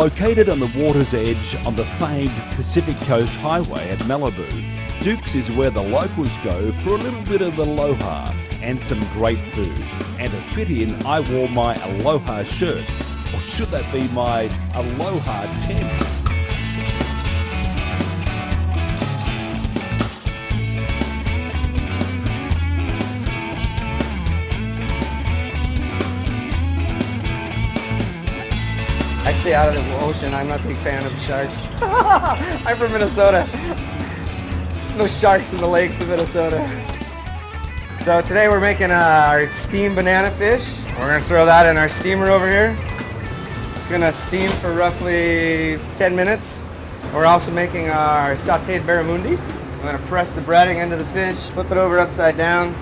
Located on the water's edge on the famed Pacific Coast Highway at Malibu, Duke's is where the locals go for a little bit of aloha and some great food. And to fit in, I wore my Aloha shirt. Or should that be my Aloha tent? I stay out of the ocean. I'm not a big fan of sharks. I'm from Minnesota. There's no sharks in the lakes of Minnesota. So today we're making our steamed banana fish. We're gonna throw that in our steamer over here. It's gonna steam for roughly 10 minutes. We're also making our sauteed barramundi. I'm gonna press the breading into the fish, flip it over upside down,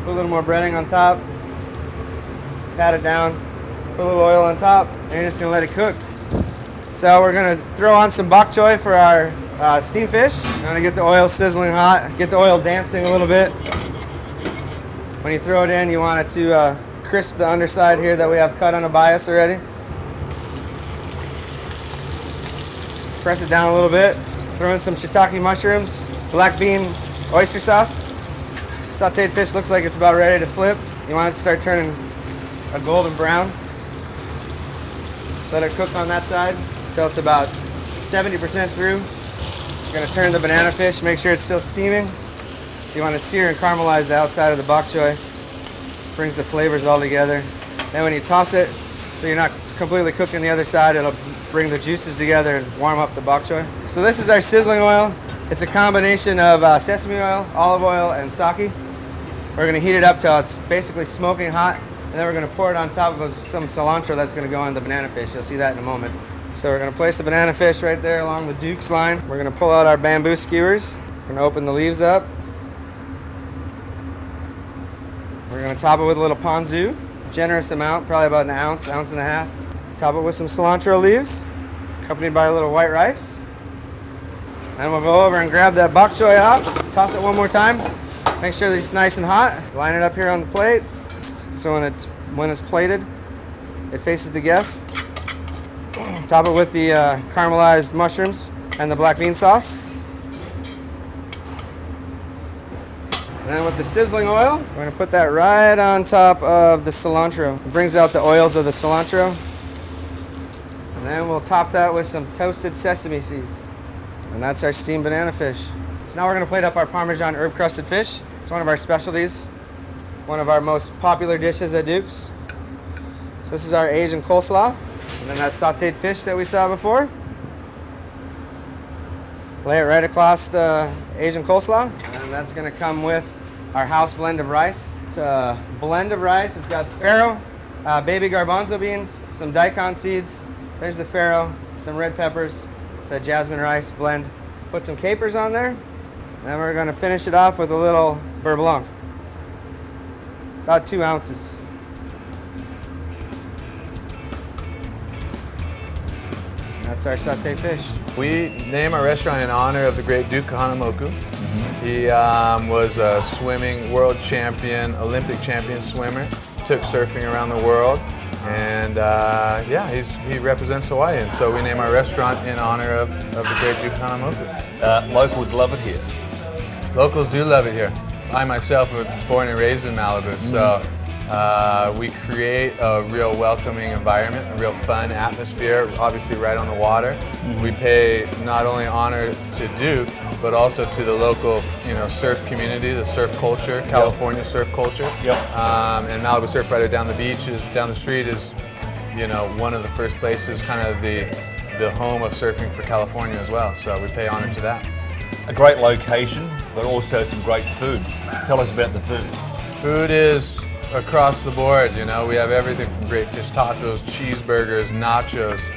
put a little more breading on top, pat it down, put a little oil on top, and you're just gonna let it cook. So we're gonna throw on some bok choy for our steamed fish. I'm gonna get the oil sizzling hot, get the oil dancing a little bit. When you throw it in, you want it to crisp the underside here that we have cut on a bias already. Press it down a little bit. Throw in some shiitake mushrooms, black bean oyster sauce. Sauteed fish looks like it's about ready to flip. You want it to start turning a golden brown. Let it cook on that side until it's about 70% through. You're gonna turn the banana fish, make sure it's still steaming. So you want to sear and caramelize the outside of the bok choy. Brings the flavors all together. Then when you toss it, so you're not completely cooking the other side, it'll bring the juices together and warm up the bok choy. So this is our sizzling oil. It's a combination of sesame oil, olive oil, and sake. We're gonna heat it up till it's basically smoking hot. And then we're going to pour it on top of some cilantro that's going to go on the banana fish. You'll see that in a moment. So we're going to place the banana fish right there along the Duke's line. We're going to pull out our bamboo skewers. We're going to open the leaves up. We're going to top it with a little ponzu. Generous amount, probably about an ounce, ounce and a half. Top it with some cilantro leaves, accompanied by a little white rice. Then we'll go over and grab that bok choy out. Toss it one more time. Make sure that it's nice and hot. Line it up here on the plate. So when it's plated, it faces the guests. Top it with the caramelized mushrooms and the black bean sauce. And then with the sizzling oil, we're going to put that right on top of the cilantro. It brings out the oils of the cilantro. And then we'll top that with some toasted sesame seeds. And that's our steamed banana fish. So now we're going to plate up our Parmesan herb crusted fish. It's one of our specialties. One of our most popular dishes at Duke's. So this is our Asian coleslaw. And then that sauteed fish that we saw before. Lay it right across the Asian coleslaw. And that's gonna come with our house blend of rice. It's a blend of rice. It's got farro, baby garbanzo beans, some daikon seeds. There's the farro, some red peppers. It's a jasmine rice blend. Put some capers on there. And then we're gonna finish it off with a little beurre blanc. About 2 ounces. That's our sauteed fish. We name our restaurant in honor of the great Duke Kahanamoku. He was a swimming world champion, Olympic champion swimmer. Took surfing around the world, and yeah, he represents Hawaii. And so we name our restaurant in honor of the great Duke Kahanamoku. Locals love it here. Locals do love it here. I myself was born and raised in Malibu, so we create a real welcoming environment, a real fun atmosphere, obviously right on the water. We pay not only honor to Duke, but also to the local, surf community, the surf culture, California surf culture. And Malibu Surf right down the beach, down the street is, one of the first places, kind of the home of surfing for California as well. So we pay honor to that. A great location, but also some great food. Tell us about the food. Food is across the board, we have everything from great fish tacos, cheeseburgers, nachos.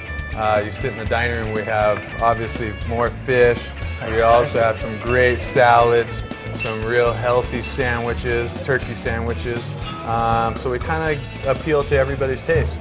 You sit in the dining room, we have obviously more fish. We also have some great salads, some real healthy sandwiches, turkey sandwiches. So we kind of appeal to everybody's taste.